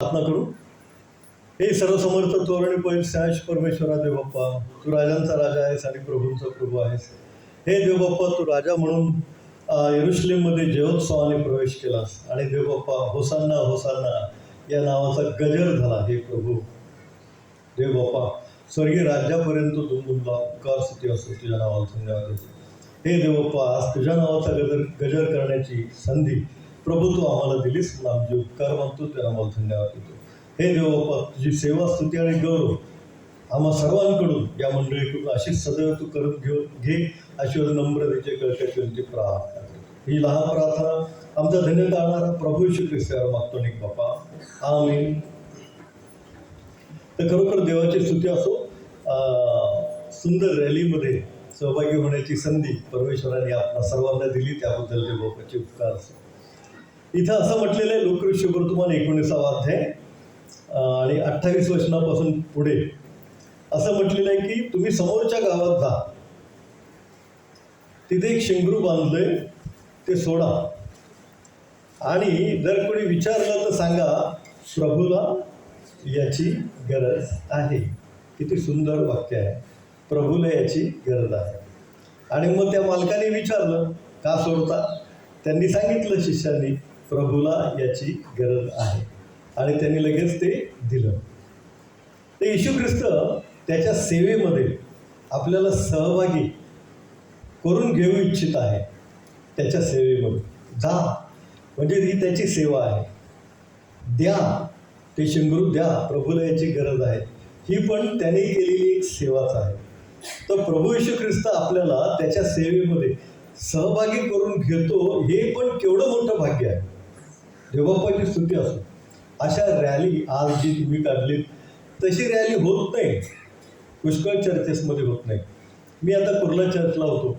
प्रार्थना करू. हे सर्वसमर्थ तोरणी पैल साश परमेश्वरा देव बाप्पा, तू राजांचा राजा आहेस आणि प्रभूंचा प्रभू आहेस. हे देव बाप्पा, तू राजा म्हणून यरुशलेममध्ये जयोत्सवाने प्रवेश केलास आणि देव बाप्पा, होसान्ना होसान्ना या नावाचा गजर झाला. हे प्रभू देव बाप्पा, स्वर्गीय राज्यापर्यंत दुमदुमला उपकार स्तुती असो तुझ्या नावाला धन्यवाद देतो. हे देव बाप्पा, आज तुझ्या नावाचा गजर करण्याची संधी प्रभू तू आम्हाला दिलीस, म्हणून आमचे उपकार मानतो, त्या नावाला धन्यवाद देतो. हे देव बाप्पा, तुझी सेवा स्तुती आणि गौरव आम्हा सर्वांकडून या मंडळीकडून अशीच सदैव तू करून घे अशी नम्रतेचे कळकळीची विनंती प्रार्थना करतो. ही लहान प्रार्थना आमचा धन्य करणारा प्रभू येशू ख्रिस्तावर मागतो निक बाप्पा, आमीन. तर खरोखर देवाची स्तुती असो. सुंदर रॅलीमध्ये सहभागी होण्याची संधी परमेश्वराने आपल्या सर्वांना दिली, त्याबद्दल देव बाप्पाचे उपकार असो. इथं असं म्हटलेलं आहे लोकऋषीवर्तमान 19वा अध्याय आणि 28 वचनापासून पुढे असं म्हटलेलं आहे की तुम्ही समोरच्या गावात जा, तिथे एक शेंगरू बांधलंय, ते सोडा आणि जर कोणी विचारलं तर सांगा प्रभूला याची गरज आहे. किती सुंदर वाक्य आहे, प्रभूला याची गरज आहे. आणि मग त्या मालकाने विचारलं का सोडता, त्यांनी सांगितलं शिष्यांनी प्रभूला याची गरज आहे आणि त्यांनी लगेच ते दिलं. तर येशू ख्रिस्त त्याच्या सेवेमध्ये आपल्याला सहभागी करून घेऊ इच्छित आहे. त्याच्या सेवेमध्ये जा म्हणजे ही त्याची सेवा आहे. द्या, ते शेंगरू द्या, प्रभूला याची गरज आहे, ही पण त्याने केलेली एक सेवाच आहे. तर प्रभू येशू ख्रिस्त आपल्याला त्याच्या सेवेमध्ये सहभागी करून घेतो, हे पण केवढं मोठं भाग्य आहे. देवबाप्पाची स्तुती असो. अशा रॅली आज जी तुम्ही काढलीत तशी रॅली होत नाही, पुष्कळ चर्चेसमध्ये होत नाही. मी आता कुर्ला चर्चला होतो,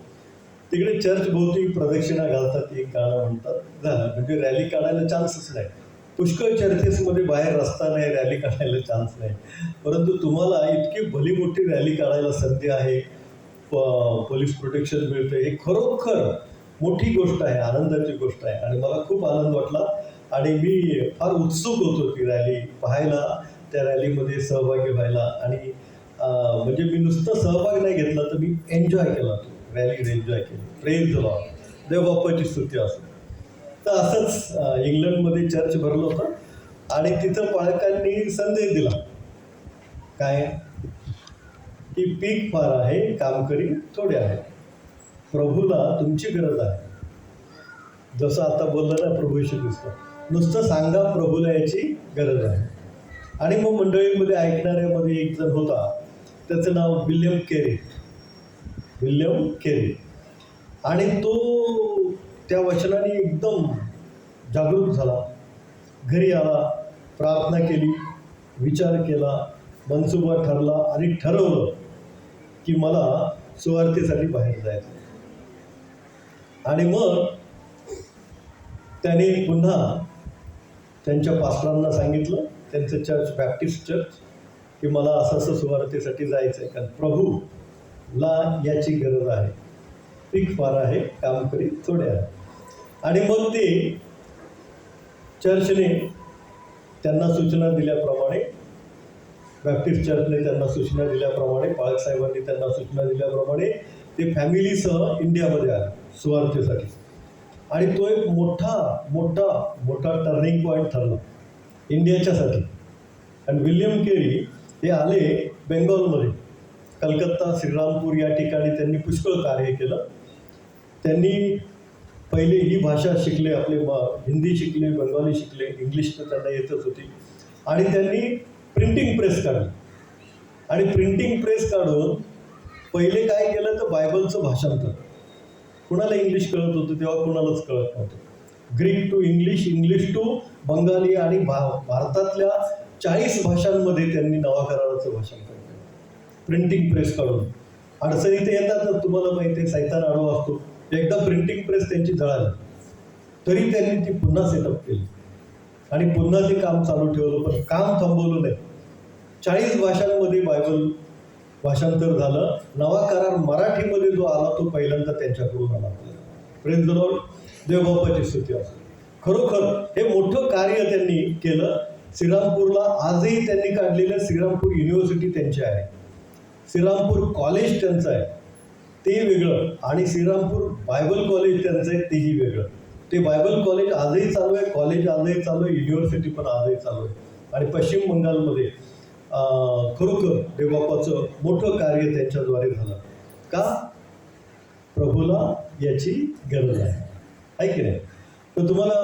तिकडे चर्च भोवती प्रदक्षिणा घालतात, एक गाणं म्हणतात, झालं. म्हणजे रॅली काढायला चान्सच नाही. पुष्कळ चर्चेसमध्ये बाहेर रस्ता नाही, रॅली काढायला चान्स नाही. परंतु तुम्हाला इतकी भली मोठी रॅली काढायला संधी आहे, पोलीस प्रोटेक्शन मिळतं, हे खरोखर मोठी गोष्ट आहे, आनंदाची गोष्ट आहे. आणि मला खूप आनंद वाटला आणि मी फार उत्सुक होतो ती रॅली पाहायला, त्या रॅलीमध्ये सहभागी व्हायला. आणि म्हणजे मी नुसतं सहभाग नाही घेतला, तर मी एन्जॉय केला, तो रॅली एन्जॉय केली. प्रेज द लॉर्ड, देवबाप्पाची स्तुती असो. तर असंच इंग्लंडमध्ये चर्च भरलं होतं आणि तिथं पालकांनी संदेश दिला काय की पीक फार आहे, कामकरी थोडे आहे, प्रभूला तुमची गरज आहे. जसं आता बोललं ना प्रभू येशू ख्रिस्त, नुसतं सांगा प्रभूला याची गरज आहे. आणि मग मंडळीमध्ये ऐकणाऱ्यामध्ये एक जण होता, त्याचं नाव विल्यम केरी. आणि तो त्या वचनाने एकदम जागरूक झाला. घरी आला, प्रार्थना केली, विचार केला, मनसुबा ठरला आणि ठरवलं की मला सुवार्थेसाठी बाहेर जायचं. आणि मग त्याने पुन्हा त्यांच्या पास्टरांना सांगितलं, त्यांचं चर्च बॅप्टिस्ट चर्च, की मला असं सुवार्थेसाठी जायचं आहे, कारण प्रभूला याची गरज आहे, पीक फार आहे, कामकरी थोडे आहे. आणि मग ते चर्चने त्यांना सूचना दिल्याप्रमाणे, बॅप्टिस्ट चर्चने त्यांना सूचना दिल्याप्रमाणे, पाळकसाहेबांनी त्यांना सूचना दिल्याप्रमाणे ते फॅमिलीसह इंडियामध्ये आले सुवार्थेसाठी. आणि तो एक मोठा मोठा मोठा टर्निंग पॉईंट ठरला इंडियाच्यासाठी. आणि विल्यम केरी हे आले बेंगॉलमध्ये, कलकत्ता, श्रीरामपूर या ठिकाणी त्यांनी पुष्कळ कार्य केलं. त्यांनी पहिले ही भाषा शिकले, आपले हिंदी शिकले, बंगाली शिकले, इंग्लिश तर त्यांना येतच होती. आणि त्यांनी प्रिंटिंग प्रेस काढली. आणि प्रिंटिंग प्रेस काढून पहिले काय केलं तर बायबलचं भाषांतर. कुणाला इंग्लिश कळत होतं तेव्हा, कुणालाच कळत नव्हतं. Greek to English, English to Bengali आणि भारतातल्या 40 भाषांमध्ये त्यांनी नवा कराराचं भाषांतर केलं प्रिंटिंग प्रेस काढून. अडचणी ते येतात तर तुम्हाला माहिती आहे, सैतान आडवा असतो. एकदा प्रिंटिंग प्रेस त्यांची जळाली, तरी त्यांनी ती पुन्हा सेटअप केली आणि पुन्हा ते काम चालू ठेवलं. पण काम थांबवलं नाही. 40 भाषांमध्ये बायबल भाषांतर झालं. नवा करार मराठीमध्ये जो आला तो पहिल्यांदा त्यांच्याकडून आला. प्रेज द लॉर्ड, देवबाप्पाची स्तुती असो. खरोखर हे मोठं कार्य त्यांनी केलं श्रीरामपूरला आजही त्यांनी काढलेलं श्रीरामपूर युनिव्हर्सिटी त्यांची आहे, श्रीरामपूर कॉलेज त्यांचं आहे ते वेगळं, आणि श्रीरामपूर बायबल कॉलेज त्यांचं आहे तेही वेगळं. ते बायबल कॉलेज आजही चालू आहे, कॉलेज आजही चालू आहे, युनिव्हर्सिटी पण आजही चालू आहे. आणि पश्चिम बंगालमध्ये खरोखर देवबापाचं मोठं कार्य त्यांच्याद्वारे झालं. का? प्रभूला याची गरज आहे की नाही? तर तुम्हाला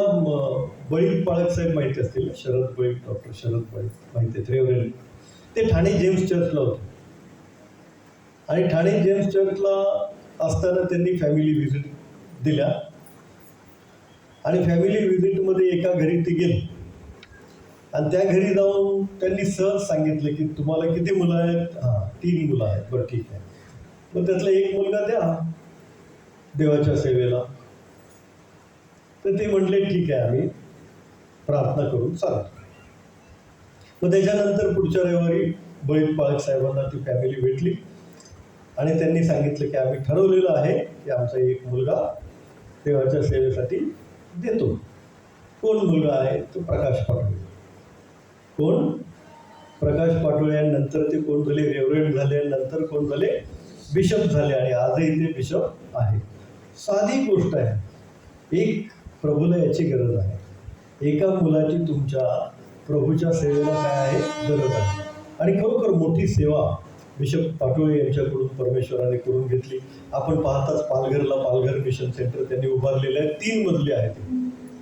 बळी पाळक साहेब माहिती असतील, शरद बळी, डॉक्टर शरद बळी माहिती आहेत, रेव्हरंड. ते ठाणे जेम्स चर्चला होते, आणि ठाणे जेम्स चर्चला असताना त्यांनी फॅमिली व्हिजिट दिल्या, आणि फॅमिली व्हिजिटमध्ये एका घरी ते गेले, आणि त्या घरी जाऊन त्यांनी सहज सांगितलं की तुम्हाला किती मुलं आहेत? 3 मुलं आहेत. बरं ठीक आहे, मग त्यातला एक मुलगा द्या देवाच्या सेवेला. तर ते म्हटले ठीक आहे, आम्ही प्रार्थना करून सांगतो. मग त्याच्यानंतर पुढच्या रविवारी बळी पाळक साहेबांना ती फॅमिली भेटली, आणि त्यांनी सांगितलं की आम्ही ठरवलेलं आहे की आमचा एक मुलगा देवाच्या सेवेसाठी देतो. कोण मुलगा आहे? तो प्रकाश पाटोळे. कोण? प्रकाश पाटोळे. आणि नंतर ते कोण झाले? रेव्हरंड झाले. नंतर कोण झाले? बिशप झाले, आणि आजही ते बिशप आहे. साधी गोष्ट आहे. एक प्रभूला याची गरज आहे. एका मुलाची तुमच्या प्रभूच्या सेवेला काय आहे? गरज आहे. आणि खरोखर मोठी सेवा बिशप पाटोळे यांच्याकडून परमेश्वराने करून घेतली. आपण पाहताच पालघरला पालघर मिशन सेंटर त्यांनी उभारलेलं आहे, 3 मजली आहे ते,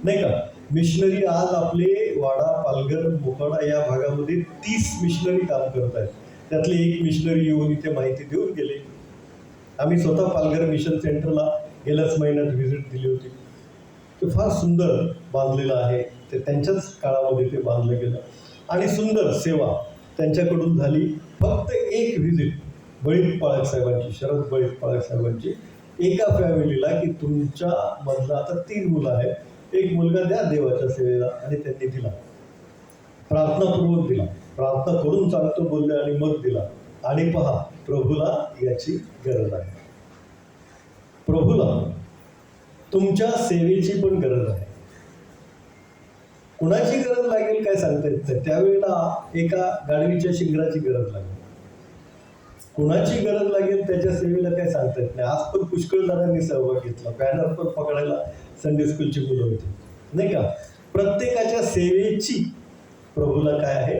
नाही का? मिशनरी आज आपले वाडा, पालघर, मोखाडा या भागामध्ये 30 मिशनरी काम करत आहेत. त्यातले एक मिशनरी येऊन इथे माहिती देऊन गेले. आम्ही स्वतः पालघर मिशन सेंटरला गेल्याच महिन्यात व्हिजिट दिली होती. ते फार सुंदर बांधलेलं आहे, ते त्यांच्याच काळामध्ये ते बांधलं गेलं, आणि सुंदर सेवा त्यांच्याकडून झाली. फक्त एक व्हिजिट बळी पाळक साहेबांची, शरद बळी पाळक साहेबांची, एका फॅमिलीला की तुमच्या मधला आता 3 मुलं आहेत, एक मुलगा द्या देवाच्या सेवेला, आणि त्यांनी दिला. प्रार्थनापूर्वक दिला, प्रार्थना करून सांगतो बोलले, आणि मग दिला. आणि पहा, प्रभूला याची गरज आहे. प्रभूला तुमच्या सेवेची पण गरज आहे. कुणाची गरज लागेल काय सांगता येत नाही. त्यावेळेला एका गाढवीच्या शिंगराची गरज लागेल, कुणाची गरज लागेल त्याच्या सेवेला काय सांगता येत नाही. आज पण पुष्कळ जणांनी सहभाग घेतला, बॅनर पण पकडायला संडे स्कूलची मुलं होती, नाही का? प्रत्येकाच्या सेवेची प्रभूला काय आहे?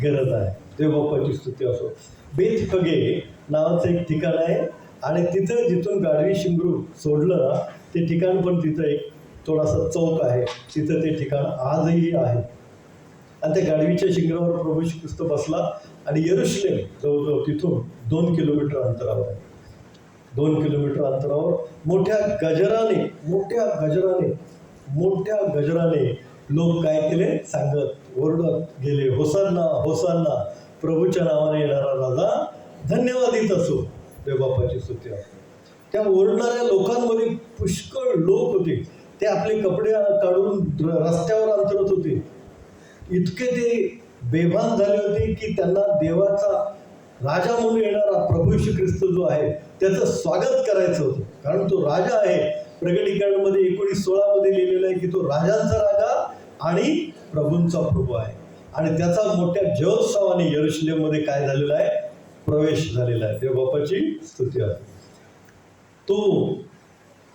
गरज आहे. देवबापाची स्तुती असो. बेतफगे नावाचं एक ठिकाण आहे, आणि तिथं जिथून गाढवी शिंगरू सोडलं ना, ते ठिकाण पण तिथं एक थोडासा चौक आहे, तिथं ते ठिकाण आजही आहे. आणि त्या गाढवीच्या शिंगरावर प्रभू श्री ख्रिस्त बसला, आणि यरुशलेम जवळजवळ तिथून 2 किलोमीटर अंतरावर आहे. 2 किलोमीटर अंतरावर मोठ्या गजराने लोक काय केले? सांगत ओरडत गेले, होसान्ना होसान्ना, प्रभूच्या नावाने येणारा राजा धन्यवादित असो. देवबापाची स्तुती असो. त्या ओरडणाऱ्या लोकांमध्ये पुष्कळ लोक होते. ते आपले कपडे काढून रस्त्यावर अंतरत होते. इतके ते बेभान झाले होते की त्यांना देवाचा राजा म्हणून येणारा प्रभू श्री ख्रिस्त जो आहे त्याचं स्वागत करायचं होतं. कारण तो राजा आहे. प्रकटीकरणामध्ये 19:16 मध्ये लिहिलेलं आहे की तो राजांचा राजा आणि प्रभूंचा प्रभू आहे. आणि त्याचा मोठ्या जयोत्सवाने यरुशलेममध्ये काय झालेला आहे? प्रवेश झालेला आहे. देवबापाची स्तुती आहे. तो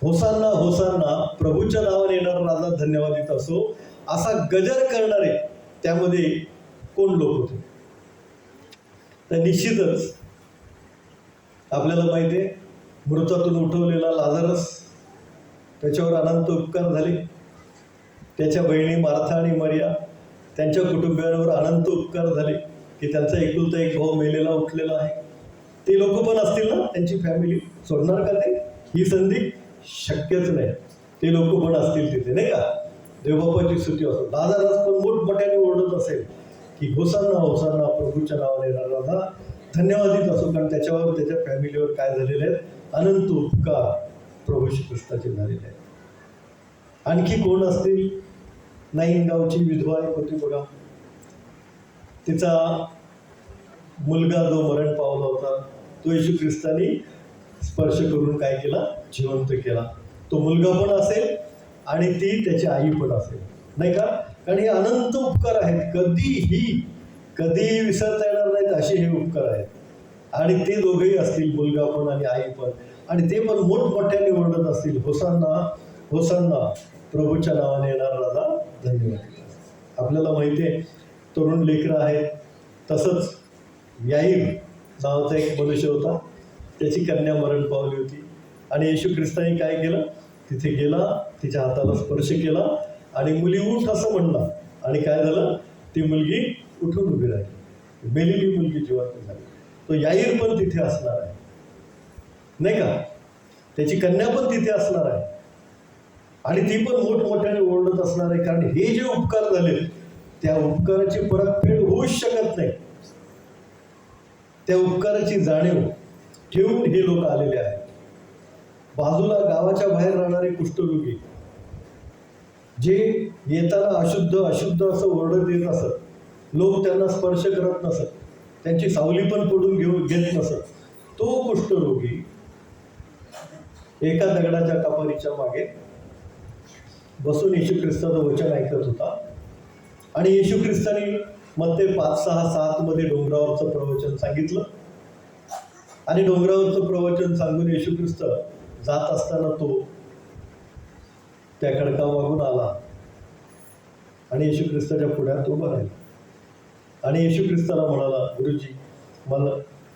होसान्ना होसान्ना, प्रभूच्या नावाने येणारा राजा धन्यवादित असो, असा गजर करणारे त्यामध्ये कोण लोक होते? तर निश्चितच आपल्याला माहिती आहे, मृतातून उठवलेला लाझरस, त्याच्यावर अनंत उपकार झाले. त्याच्या बहिणी मार्था आणि मरिया, त्यांच्या कुटुंबियांवर अनंत उपकार झाले की त्यांचा एकुलता एक भाऊ मेलेला उठलेला आहे. ते लोक पण असतील ना, त्यांची फॅमिली सोडणार का ते? ही संधी शक्यच नाही. ते लोक पण असतील तिथे, नाही का? देवबापाची स्तुती असो. लाझरस पण मोठमोठ्याने ओरडत असेल की होसान्ना होसान्ना, प्रभूच्या नावाने येणारा राजा धन्यवादित असो. कारण त्याच्यावर, त्याच्या फॅमिलीवर काय झालेले आहेत? अनंत उपकार प्रभू श्री ख्रिस्ताचे झालेले आहेत. आणखी कोण असतील? नाईन गावची विधवा एक होती बघा. तिचा मुलगा जो मरण पावला होता, तो येशू ख्रिस्तानी स्पर्श करून काय केला? जिवंत केला. तो मुलगा पण असेल आणि ती त्याची आई पण असेल, नाही का? कारण हे अनंत उपकार आहेत, कधीही विसरता येणार नाहीत असे हे उपकार आहेत. आणि ते दोघेही असतील, मुलगा पण आणि आई पण, आणि ते पण मोठमोठ्याने ओरडत असतील, होसांना होसांना, प्रभूच्या नावाने येणार राजा धन्यवाद. आपल्याला माहिती आहे तरुण लेकरं आहेत. तसंच याईर नावाचा एक मनुष्य होता, त्याची कन्या मरण पावली होती. आणि येशू ख्रिस्ताने काय केलं, तिथे गेला, तिच्या हाताला स्पर्श केला आणि मुली उठ असं म्हणला. आणि काय झालं, ती मुलगी उठून उभी राहिली, मेलेली मुलगी जिवंत झाली. तो याईर पण तिथे असणार आहे, नाही का? त्याची कन्या पण तिथे असणार आहे आणि ती पण मोठमोठ्याने ओरडत असणार आहे. कारण हे जे उपकार झाले त्या उपकाराची परतफेड होऊच शकत नाही. त्या उपकाराची जाणीव ठेवून हे लोक आलेले आहेत. बाजूला गावाच्या बाहेर राहणारे कुष्ठरोगी जे येताना अशुद्ध अशुद्ध असं ओरडत येत असत, लोक त्यांना स्पर्श करत नसत, त्यांची सावली पण पडून घेत नसत, तो कुष्ठरोगी एका दगडाच्या कपारीच्या मागे बसून येशू ख्रिस्ताचं वचन ऐकत होता. आणि येशू ख्रिस्तानी मत्ते 5:6-7 मध्ये डोंगरावरचं प्रवचन सांगितलं. आणि डोंगरावरचं प्रवचन सांगून येशू ख्रिस्त जात असताना तो त्या खडकामागून आला आणि येशू ख्रिस्ताच्या पुढ्यात उभा राहिला आणि येशू ख्रिस्ताला म्हणाला, गुरुजी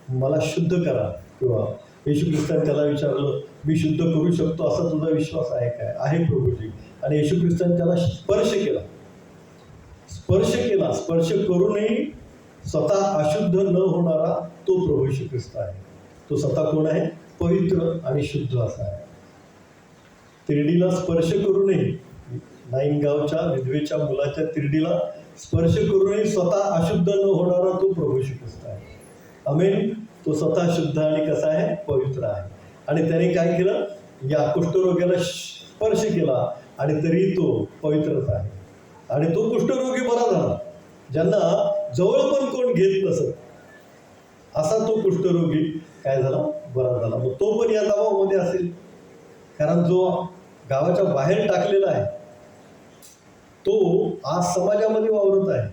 मला शुद्ध करा. किंवा येशू ख्रिस्ताने त्याला विचारलं, मी शुद्ध करू शकतो असा तुझा विश्वास आहे काय? आहे प्रभूजी. आणि येशू ख्रिस्ताने त्याला स्पर्श केला. स्पर्श करूनही स्वतः अशुद्ध न होणारा तो प्रभू येशू ख्रिस्त आहे. तो स्वतः कोण आहे? पवित्र आणि शुद्ध असा आहे. तिरडीला स्पर्श करूनही, नाईनगावच्या विधवेच्या मुलाच्या तिरडीला स्पर्श करूनही स्वतः अशुद्ध न होणारा तो प्रभू येशू ख्रिस्त आहे. आमेन. तो स्वतः शुद्ध आणि कसा आहे? पवित्र आहे. आणि त्याने काय केलं? या कुष्ठरोग्याला स्पर्श केला आणि तरी तो पवित्रच आहे. आणि तो कुष्ठरोगी बरा झाला, ज्यांना जवळ पण कोण घेत नसत असा तो कुष्ठरोगी काय झाला? बरा झाला. मग तो पण या गावामध्ये असेल, कारण जो गावाच्या बाहेर टाकलेला आहे तो आज समाजामध्ये वावरत आहे.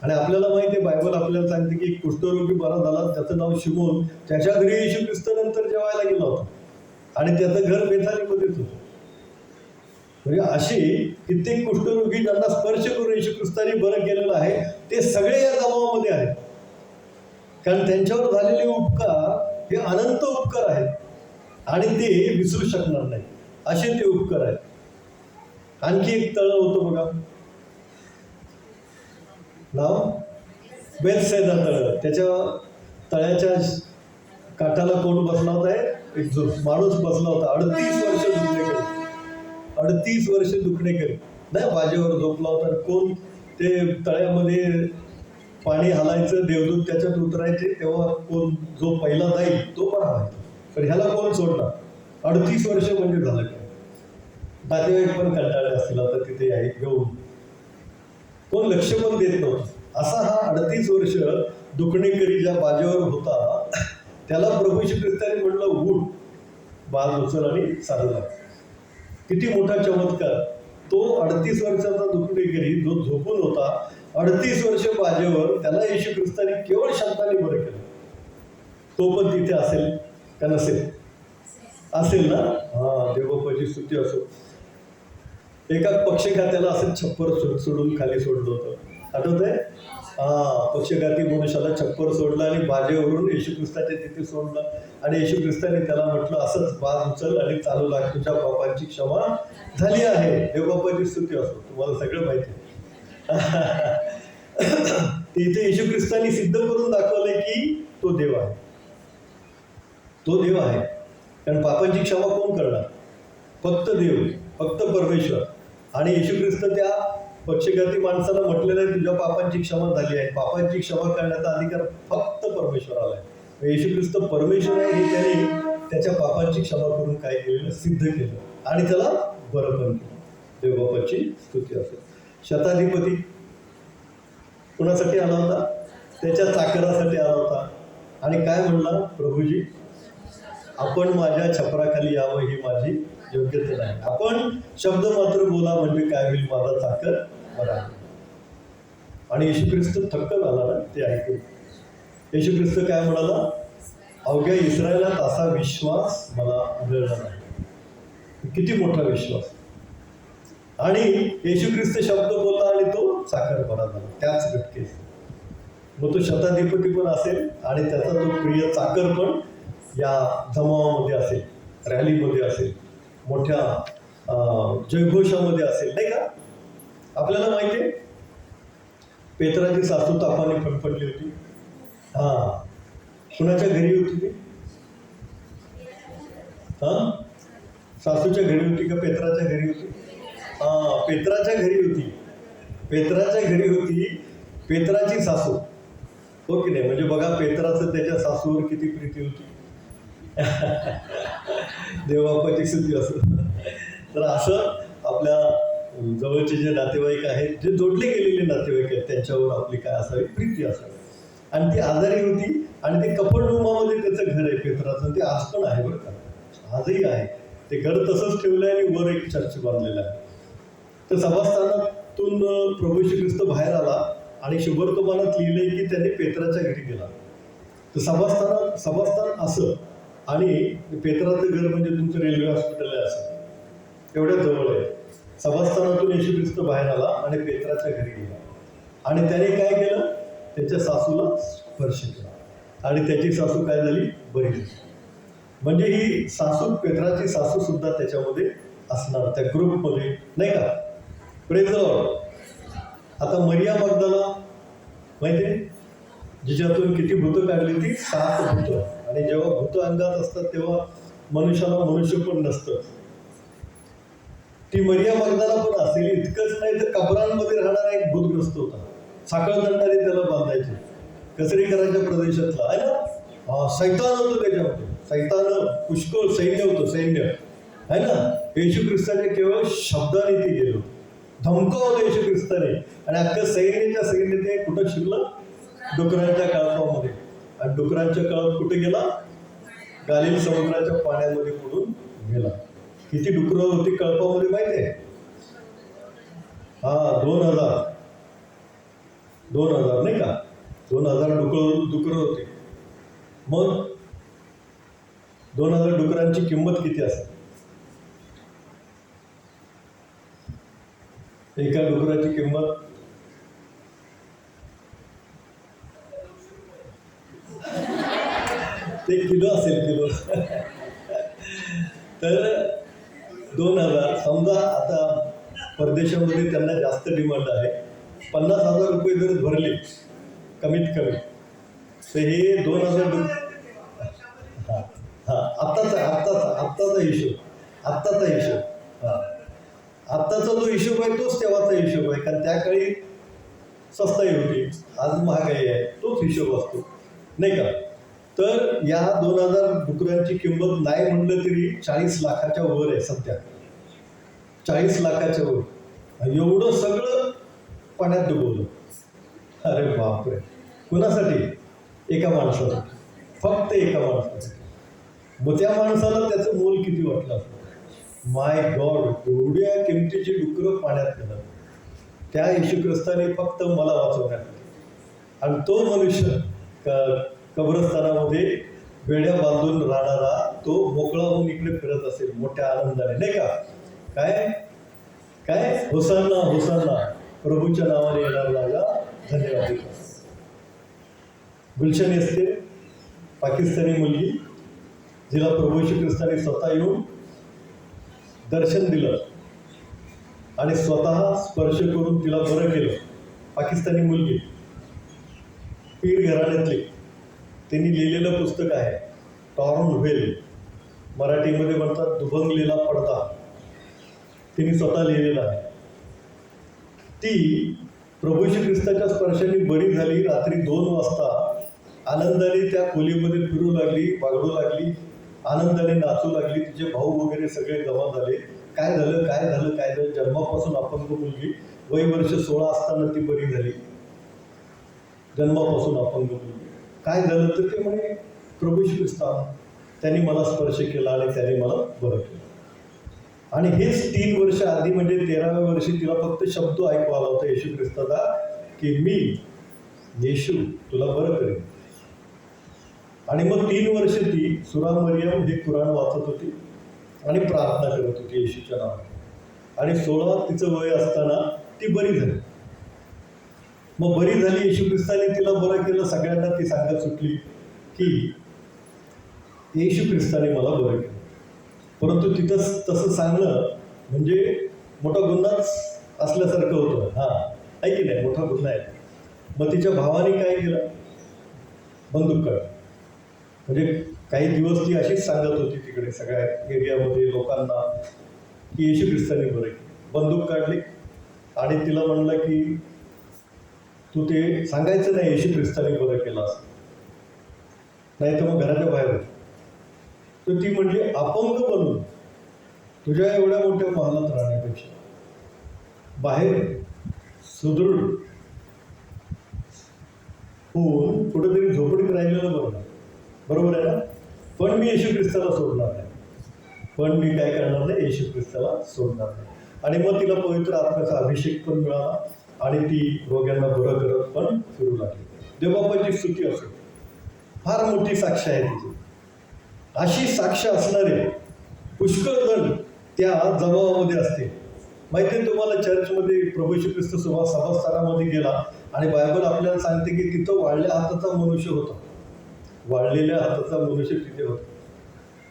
आणि आपल्याला माहिती आहे, बायबल आपल्याला सांगते की कुष्ठरोगी बरा झाला, त्याचं नाव शिमोन, त्याच्या घरी येशू ख्रिस्त नंतर जेवायला गेला होता आणि त्याचं घर बेथानीमध्येच होतं. म्हणजे अशी कित्येक कुष्ठरोगी ज्यांना स्पर्श करून येशू ख्रिस्ताने बरं केलेलं आहे, ते सगळे या जमावामध्ये आहेत. कारण त्यांच्यावर झालेले उपकार हे अनंत उपकार आहेत आणि ते विसरू शकणार नाही असे ते उपकार आहेत. आणखी एक तळ होतं बघा, नाव बेथसेदा तळ. त्याच्या तळ्याच्या काठाला कोण बसला होता? एक जो माणूस बसला होता, 38 वर्ष दुखणेकरी. 38 वर्ष दुखणेकरी नाही, बाजेवर झोपला होता. कोण ते तळ्यामध्ये पाणी हालायचं, देवदूत त्याच्यात उतरायचे, तेव्हा कोण जो पहिला जाईल तो पण हवायचा. पण ह्याला कोण सोडणार? 38 वर्ष म्हणजे झालं काय? नातेवाईक पण कंटाळले असतील आता तिथे घेऊन, कोण लक्ष पण देत नव्हतं. असा हा 38 वर्ष दुखणेकरी ज्या बाजेवर होता त्याला प्रभू श्री ख्रिस्ताने म्हटलं, उठ, बाज उचल आणि चालू लाग. किती मोठा चमत्कार. तो 38 वर्षाचा दुखणेकरी जो झोपून होता 38 वर्ष बाजेवर, त्याला येशू ख्रिस्ताने केवळ शब्दाने बरं केलं. तो पण तिथे असेल का नसेल? असेल ना. हा, देवबापाची स्तुती असो. एका पक्षघात्याला असं छप्पर सोडून खाली सोडलं होतं, आठवतंय? हा, पक्षघाती मनुष्याला छप्पर सोडलं आणि बाजेवरून येशू ख्रिस्ताच्या तिथे सोडलं. आणि येशू ख्रिस्ताने त्याला म्हटलं, असंच बाज उचल आणि चालू लाग, तुझ्या पापांची क्षमा झाली आहे. देवबापाची स्तुती असो. तुम्हाला सगळं माहिती आहे. इथे येशू ख्रिस्ताने सिद्ध करून दाखवलंय की तो देव आहे. तो देव आहे. कारण पापांची क्षमा कोण करणार? फक्त देव, फक्त परमेश्वर. आणि येशू ख्रिस्त त्या पक्षघाती माणसाला म्हटलेलं आहे, तुझ्या पापांची क्षमा झाली आहे. पापांची क्षमा करण्याचा अधिकार फक्त परमेश्वराला आहे. येशू ख्रिस्त परमेश्वर आहे हे त्याने त्याच्या पापांची क्षमा करून काय केलेलं? सिद्ध केलं आणि त्याला बरं पण केलं. देवबापाची स्तुती असेल. शताधिपती कुणासाठी आला होता? त्याच्या चाकरासाठी आला होता. आणि काय म्हणला? प्रभूजी, आपण माझ्या छपराखाली यावं ही माझी योग्यता नाही. आपण शब्द मात्र बोला म्हणजे काय होईल? माझा चाकर बरा. आणि येशू ख्रिस्त थक्क झाला ना ते ऐकून. येशू ख्रिस्त काय म्हणाला, अवघ्या इस्रायलात असा विश्वास मला आढळला नाही. किती मोठा विश्वास. आणि येशू ख्रिस्त शब्द बोलला आणि तो साखरपणा झाला त्याच घटकेस. मग तो शताधिपती पण असेल आणि त्याचा तो प्रिय चाकर पण या जमावामध्ये असेल, रॅलीमध्ये असेल, मोठ्या जयघोषामध्ये असेल, नाही का. आपल्याला माहिती आहे पेत्राची सासू तापाने फडफडली होती. कुणाच्या घरी होती ती? सासूच्या घरी होती का पेत्राच्या घरी होती? पेत्राच्या घरी होती. पेत्राच्या घरी होती. पेत्राची सासू, हो की नाही. म्हणजे बघा पेत्राचं त्याच्या सासूवर किती प्रीती होती. देवबापाची स्तुती असं. तर असं आपल्या जवळचे जे नातेवाईक आहेत, जे जोडले गेलेले नातेवाईक आहेत, त्यांच्यावर आपली काय असावी, प्रीती असावी. आणि ती आजारी होती आणि ते कफरनहूमामध्ये त्याचं घर आहे पेत्राचं. ते आज पण आहे बरं का, आजही आहे ते घर. तसंच ठेवलं आहे आणि वर एक चर्च बांधलेला आहे. तर सभास्थानातून प्रभू श्री ख्रिस्त बाहेर आला आणि शुभवर्तमानात लिहिलंय की त्याने पेत्राच्या घरी गेला. तर सभास्थान असं आणि पेत्राचं घर म्हणजे तुमचं रेल्वे हॉस्पिटल आहे असं, एवढ्या जवळ आहे. सभास्थानातून येशू ख्रिस्त बाहेर आला आणि पेत्राच्या घरी गेला आणि त्याने काय केलं, त्याच्या सासूला स्पर्श केला आणि त्याची सासू काय झाली, बरी झाली. म्हणजे ही सासू, पेत्राची सासू सुद्धा त्याच्यामध्ये असणार, त्या ग्रुपमध्ये, नाही का. Praise the Lord. आता मरिया मगदला माहिती आहे, जिच्यातून किती भूतं काढली ती, 7 भूतं. आणि जेव्हा भूतं अंगात असतात तेव्हा मनुष्याला मनुष्य पण नसतं. ती मरिया मगदला पण असेल. इतकंच नाही तर कबरांमध्ये राहणारा एक भूतग्रस्त होता, साखळदंडाने त्याला बांधायचे, कचरेकरांच्या प्रदेशातला आहे ना. सैतान होतं त्याच्यामध्ये, सैतान पुष्कळ सैन्य होतं, सैन्य आहे ना. येशू ख्रिस्ताने केवळ शब्दाने ते गेलो, धमकावलं येशू ख्रिस्ताने. आणि अख्ख्या सैन्याच्या सैन्य ते कुठं शिरलं, डुकरांच्या कळपामध्ये. आणि डुकरांच्या कळप कुठे गेला, गालिल समुद्राच्या पाण्यामध्ये पडून गेला. किती डुकरं होती कळपामध्ये माहिती आहे? 2000 नाही का, 2000 डुकरं होते. मग 2000 डुकरांची किंमत किती असेल? एका डुकराची किंमत ते किलो असेल, किलो. तर 2000 समजा. आता परदेशामध्ये त्यांना जास्त डिमांड आहे. 50,000 रुपये जर भरले कमीत कमी, तर हे 2000 आत्ताचा हिशोब. आत्ताचा जो हिशोब आहे तोच तेव्हाचा हिशोब आहे, कारण त्या काळी स्वस्ताई होती, आज महागाई आहे, तोच हिशोब असतो, नाही का. तर या 2000 डुकरांची किंमत नाही म्हणलं तरी 40 लाखाच्या वर आहे सध्या. 40 लाखाच्या वर. एवढं सगळं पाण्यात डुबवलं. अरे बापरे. कुणासाठी? एका माणसाला, फक्त एका माणसाला. मग त्या माणसाला त्याचं मोल किती वाटलं असतं. माय गॉड, एवढ्या किमतीची डुकरं पाण्यात गेलं त्या येशू ख्रिस्ताने फक्त मला वाचवण्यासाठी. आणि तो मनुष्य कब्रस्तानामध्ये बेड्या बांधून राहणारा, तो मोकळा होऊन इकडे फिरत असेल मोठ्या आनंदाने, नाही का. काय होसान्ना होसान्ना, प्रभूच्या नावाने येणार राजा धन्यवाद. गुलशन असते पाकिस्तानी मुलगी, जिला प्रभू येशू ख्रिस्ताने स्वतः येऊन दर्शन दिलं आणि स्वतः स्पर्श करून तिला बरं केलं. पाकिस्तानी मुलगी, पीर घराण्यातली. त्यांनी लिहिलेलं पुस्तक आहे टॉर्न व्हेल, मराठीमध्ये म्हणतात दुभंगलेला पडदा. तिने स्वतः लिहिलेलं आहे. ती प्रभू श्री ख्रिस्ताच्या स्पर्शाने बरी झाली. रात्री 2 वाजता आनंदाने त्या खोलीमध्ये फिरू लागली, बागडू लागली, आनंदाने नाचू लागली. तिचे भाऊ वगैरे सगळे जमा झाले. काय झालं. जन्मापासून अपंग मुलगी, वय वर्ष 16 असताना ती बरी झाली. जन्मापासून अपंग मुलगी. काय झालं तर ते म्हणे प्रभू श्री ख्रिस्त त्यांनी मला स्पर्श केला आणि त्याने मला बरं केलं. आणि हेच 3 वर्ष आधी म्हणजे 13व्या वर्षी तिला फक्त शब्द ऐकू आला होता येशू ख्रिस्ताचा की मी येशू तुला बरं करेन. आणि मग 3 वर्ष ती सुरा मरियम हे कुराण वाचत होती आणि प्रार्थना करत होती येशूच्या नावाने. आणि 16 तिचं वय असताना ती बरी झाली. मग बरी झाली, येशू ख्रिस्ताने तिला बरं केलं. सगळ्यांना ती सांगत सुटली की येशू ख्रिस्ताने मला बरं केलं. परंतु तिथं तसं सांगणं म्हणजे मोठा गुन्हाच असल्यासारखं होतं. आहे की नाही, मोठा गुन्हा आहे. मग तिच्या भावाने काय केलं, बंदूक काढ. म्हणजे काही दिवस ती अशीच सांगत होती तिकडे सगळ्या एरियामध्ये लोकांना की येशू ख्रिस्ताने बरं केलं. बंदूक काढली आणि तिला म्हणलं की तू ते सांगायचं नाही येशू ख्रिस्ताने बरं केलं असं, नाही तर मग घराच्या बाहेर होतं. तर ती म्हणजे अपंग बनून तुझ्या एवढ्या मोठ्या महालात राहण्यापेक्षा बाहेर सुदृढ होऊन कुठेतरी झोपडीत राहिलेलं बरं. बरोबर आहे ना. पण मी येशू ख्रिस्ताला सोडणार नाही. पण मी काय करणार नाही, येशू ख्रिस्ताला सोडणार नाही. आणि मग तिला पवित्र आत्म्याचा अभिषेक पण मिळाला आणि ती रोग्यांना बरं करत पण फिरू लागली. देवबापाची स्तुती असो. फार मोठी साक्ष आहे तिची. अशी साक्ष असणारे पुष्कळ जण त्या जमावामध्ये असते. माहिती आहे तुम्हाला, चर्चमध्ये प्रभू येशू ख्रिस्त सभास्थानामध्ये गेला आणि बायबल आपल्याला सांगते की तिथं वाळल्या हाताचा मनुष्य होता. वाळलेल्या हाताचा मनुष्य तिथे होता.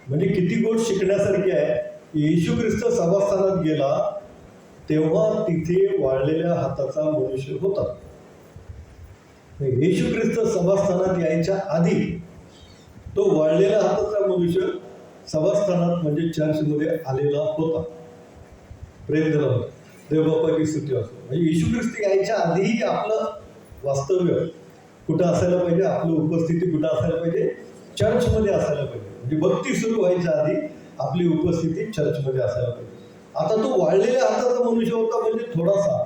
म्हणजे किती गोष्ट शिकण्यासारखी आहे. येशू ख्रिस्त सभास्थानात गेला तेव्हा तिथे वाळलेल्या हाताचा मनुष्य होता. येशू ख्रिस्त सभास्थानात यायच्या आधी तो वाळलेल्या हाताचा मनुष्य सभास्थानात म्हणजे चर्चमध्ये आलेला होता. प्रेम दिला होता. देवबापाची स्तुती असो. म्हणजे येशू ख्रिस्त यायच्या आधीही आपलं वास्तव्य कुठं असायला पाहिजे, आपली उपस्थिती कुठं असायला पाहिजे, चर्चमध्ये असायला पाहिजे. म्हणजे भक्ती सुरू व्हायच्या आधी आपली उपस्थिती चर्चमध्ये असायला पाहिजे. आता तो वाळलेल्या हाताचा मनुष्य होता म्हणजे थोडासा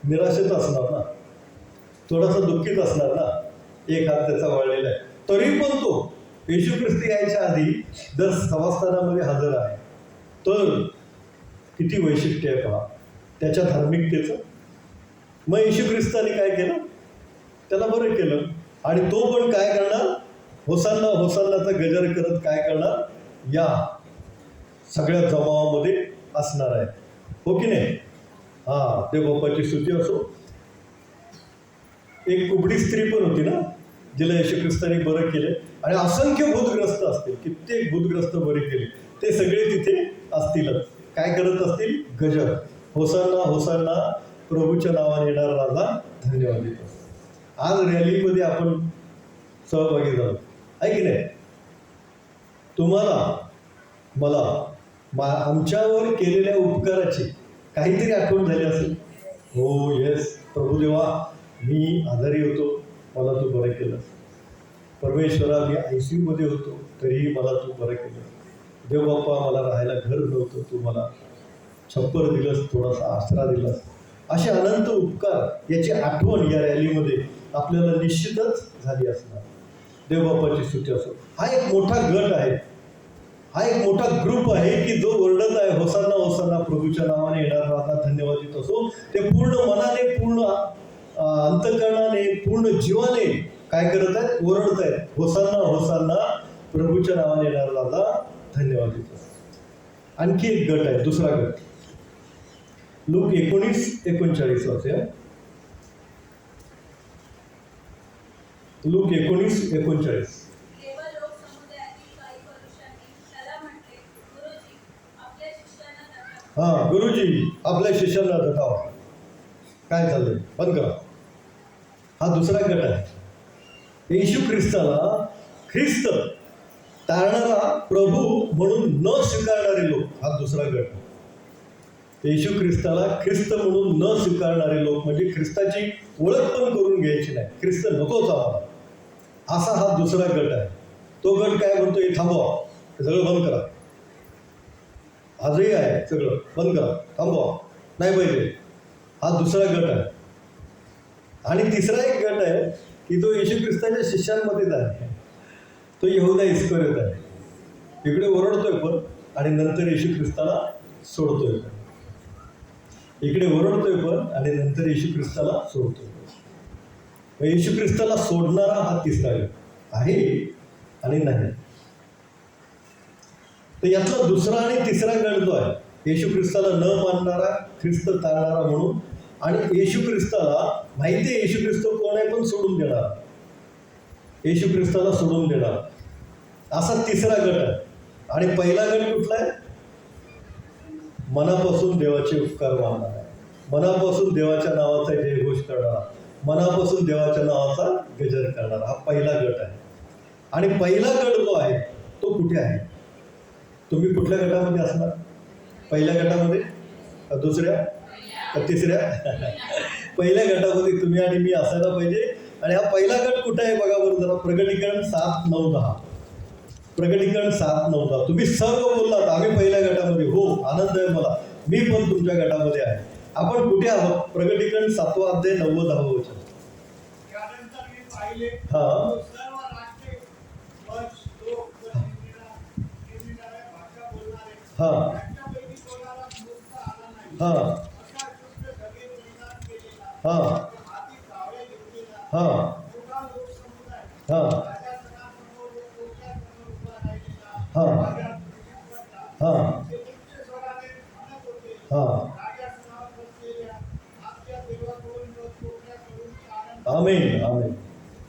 निराशेत असणार ना, थोडासा दुःखीत असणार ना. एक हात त्याचा वाळलेला आहे, तरी पण तो येशू ख्रिस्त यायच्या आधी जर सभास्थानामध्ये हजर आहे तर किती वैशिष्ट्य आहे पहा त्याच्या धार्मिकतेचं. मग येशू ख्रिस्ताने काय केलं, त्याला बरं केलं. आणि तो पण काय करणार, होसान्ना होसान्नाचा गजर करत काय करणार, या सगळ्या जमावामध्ये असणार आहे. हो की नाही. देवबापाची स्तुती असो. एक कुबडी स्त्री पण होती ना, जिला येशू ख्रिस्ताने बरं केले. आणि असंख्य भूतग्रस्त असतील, कित्येक भूतग्रस्त बरे केले. ते सगळे तिथे असतीलच. काय करत असतील, गजर. होसान्ना होसान्ना, प्रभूच्या नावाने येणारा राजा धन्यवाद देतो. आज रॅलीमध्ये आपण सहभागी झालो आहे की नाही. तुम्हाला मला आमच्यावर केलेल्या उपकाराची काहीतरी आठवण झाली असेल. हो येस, प्रभुदेवा मी आजारी होतो, मला तू बरं केलं. परमेश्वरा मी ICU मध्ये होतो, तरीही मला तू बरं केलं. देवबाप्पा मला राहायला घर नव्हतं, तू मला छप्पर दिलंस, थोडासा आसरा दिलास. असे अनंत उपकार याची आठवण या रॅलीमध्ये आपल्याला निश्चितच झाली असणार. देवबाप्पाची स्तुती असो. हा एक मोठा गट आहे, हा एक मोठा ग्रुप आहे की जो ओरडत आहे होसान्ना होसान्ना, प्रभूच्या नावाने येणारा राजा धन्यवाद देत असो. ते पूर्ण मनाने, पूर्ण अंतःकरणाने, पूर्ण जीवाने काय करत आहेत, ओरडत आहेत होसान्ना होसान्ना, प्रभूच्या नावाने येणारा राजा धन्यवाद देत असो. आणखी एक गट आहे, दुसरा गट. लूक 19:39 वाचूया. लूक 19:39. गुरुजी आपल्या शिष्यांना दटावा. काय चाललंय, बंद करा. हा दुसरा गट आहे. येशू ख्रिस्ताला ख्रिस्त तारणारा प्रभू म्हणून न स्वीकारणारे लोक, हा दुसरा गट. येशू ख्रिस्ताला ख्रिस्त म्हणून न स्वीकारणारे लोक म्हणजे ख्रिस्ताची ओळख पण करून घ्यायची नाही, ख्रिस्त नकोच आम्हाला, असा हा दुसरा गट आहे. तो गट काय म्हणतो, हे थांबवा, सगळं बंद करा. आजही आहे, सगळं बंद करा, थांबवा, नाही पाहिजे. हा दुसरा गट आहे. आणि तिसरा एक गट आहे की तो येशू ख्रिस्ताच्या शिष्यांमध्येच आहे. तो यहूदा इस्करियोत आहे. इकडे ओरडतोय पण आणि नंतर येशू ख्रिस्ताला सोडतोय. इकडे ओरडतोय पण आणि नंतर येशू ख्रिस्ताला सोडतोय. येशू ख्रिस्ताला सोडणारा हा तिसरा गट आहे आणि नाही. तर यातला दुसरा आणि तिसरा गट जो आहे, येशू ख्रिस्ताला न मानणारा, ख्रिस्त तारणारा म्हणून, आणि येशू ख्रिस्ताला माहिती आहे येशू ख्रिस्त कोण आहे पण सोडून देणार, येशू ख्रिस्ताला सोडून देणार, असा तिसरा गट आहे. आणि पहिला गट कुठला आहे? मनापासून देवाचे उपकार मानणारा, मनापासून देवाच्या नावाचा जयघोष करणारा, मनापासून देवाच्या नावाचा गजर करणारा, हा पहिला गट आहे. आणि पहिला गट जो आहे तो कुठे आहे? तुम्ही कुठल्या गटामध्ये असणार? पहिल्या गटामध्ये का दुसऱ्या का तिसऱ्या? पहिल्या गटामध्ये तुम्ही आणि मी असायला पाहिजे. आणि हा पहिला गट कुठे आहे बघा बरं जरा. प्रकटीकरण 7:9-10. प्रकटीकरण 7:9-10. तुम्ही सर्व बोललात आम्ही पहिल्या गटामध्ये. हो, आनंद आहे मला, मी पण तुमच्या गटामध्ये आहे. आपण कुठे आहोत? प्रकटीकरण 7वा अध्याय 9-10 वचन. हा हा हा हा हा हा हा हा हा. आमेन आमेन.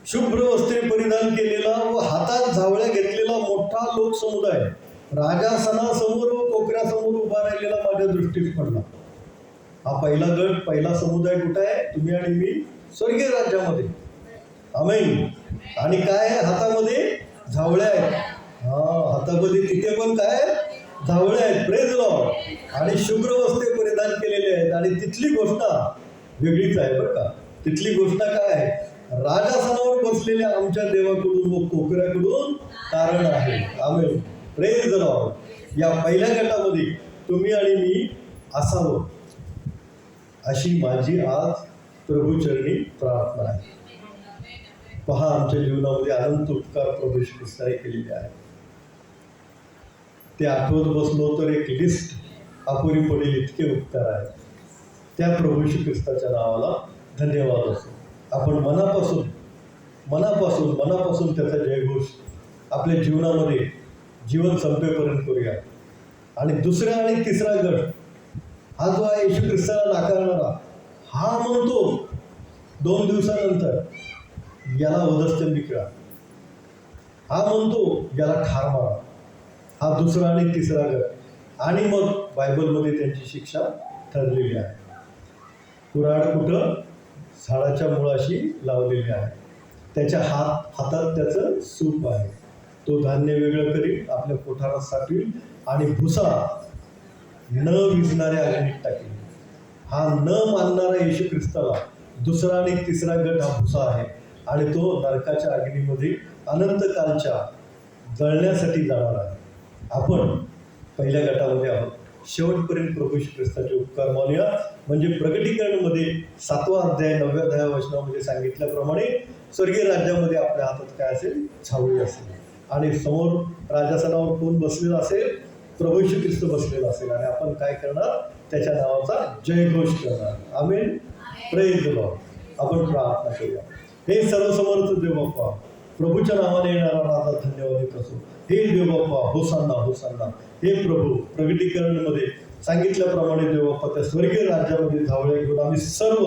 शुभ्र वस्त्रे परिधान केलेला व हातात झावळ्या घेतलेला मोठा लोकसमुदाय राजासनासमोर व कोकऱ्यासमोर उभा राहिलेला माझ्या दृष्टीस पडला. हा पहिला गट, पहिला समुदाय कुठे आहे? तुम्ही आणि मी स्वर्गीय राज्यामध्ये. आमेन. आणि काय आहे हातामध्ये? झावळ्या आहेत. हा, हातामध्ये तिथे पण काय? झावळ्या आहेत. Praise Lord. आणि शुभ्र वस्त्रे परिधान केलेले आहेत. आणि तिथली घोषणा वेगळीच आहे बरं का. तिथली घोषणा काय आहे? राजासनावर बसलेल्या आमच्या देवाकडून व कोकऱ्याकडून कारण आहे. आमेन. Praise lord. या पहिल्या गटामध्ये तुम्ही आणि मी असावं अशी माझी आज प्रभूचरणी प्रार्थना आहे. पहा, आमच्या जीवनामध्ये अनंत उपकार प्रभू श्री ख्रिस्ताने केलेले आहे. ते आठवत बसलो तर एक लिस्ट अपुरी पडेल इतके उपकार आहेत. त्या प्रभू श्री ख्रिस्ताच्या नावाला धन्यवाद असो. आपण मनापासून मनापासून मनापासून त्याचा जयघोष आपल्या जीवनामध्ये जीवन संपेपर्यंत करूया. आणि दुसरा आणि तिसरा गट हा जो आहे येशू ख्रिस्ताला नाकारणारा, हा म्हणतो 2 दिवसानंतर याला वधस्तंभी खेळा, हा म्हणतो याला ठार मारा. हा दुसरा आणि तिसरा गट. आणि मग बायबलमध्ये त्यांची शिक्षा ठरलेली आहे. कुऱ्हाड कुठं? झाडाच्या मुळाशी लावलेली आहे. त्याच्या हातात त्याचं सूप आहे. तो धान्य वेगळं करीत आपल्या कोठारात साठवील आणि भुसा न विझणाऱ्या अग्नीत टाकेल. हा न मानणारा येशू ख्रिस्ताला दुसरा आणि तिसरा गट हा भुसा आहे. आणि तो नरकाच्या अग्नीमध्ये अनंत कालच्या जळण्यासाठी जाणार आहे. आपण पहिल्या गटामध्ये आहोत. शेवटपर्यंत प्रभू श्री ख्रिस्ताचे उपकार मानूया. म्हणजे प्रकटीकरणमध्ये 7वा अध्याय 9व्या वचनामध्ये सांगितल्याप्रमाणे स्वर्गीय राज्यामध्ये आपल्या हातात काय असेल? झावळी असेल. आणि समोर राजासनावर कोण बसलेला असेल? प्रभू श्री ख्रिस्त बसलेला असेल. आणि आपण काय करणार? त्याच्या नावाचा जयघोष करणार. आमेन. Praise the lord. आपण प्रार्थना करूया. हे सर्वसमर्थ देव बाप्पा, प्रभूच्या नावाने येणारा माझा धन्यवाद असो. हे देव बाप्पा, होसांना होसांना. हे प्रभू, प्रगटीकरणमध्ये सांगितल्याप्रमाणे देव बाप्पा त्या स्वर्गीय राज्यामध्ये झावळे घेऊन आम्ही सर्व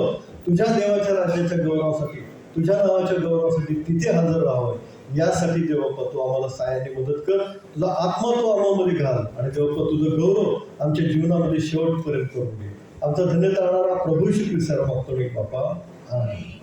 तुझ्या देवाच्या राज्याच्या गौरवासाठी, तुझ्या नावाच्या गौरवासाठी तिथे हजर राहावं. यासाठी देव बाप्पा तू आम्हाला सहाय्याने मदत कर. तुझा आत्मा तू आम्हामध्ये घाल. आणि देव बाप्पा तुझं गौरव आमच्या जीवनामध्ये शेवटपर्यंत करून घे. आमचा धन्य करणारा प्रभू श्री ख्रिस्त मागतो बाप्पा. आमेन.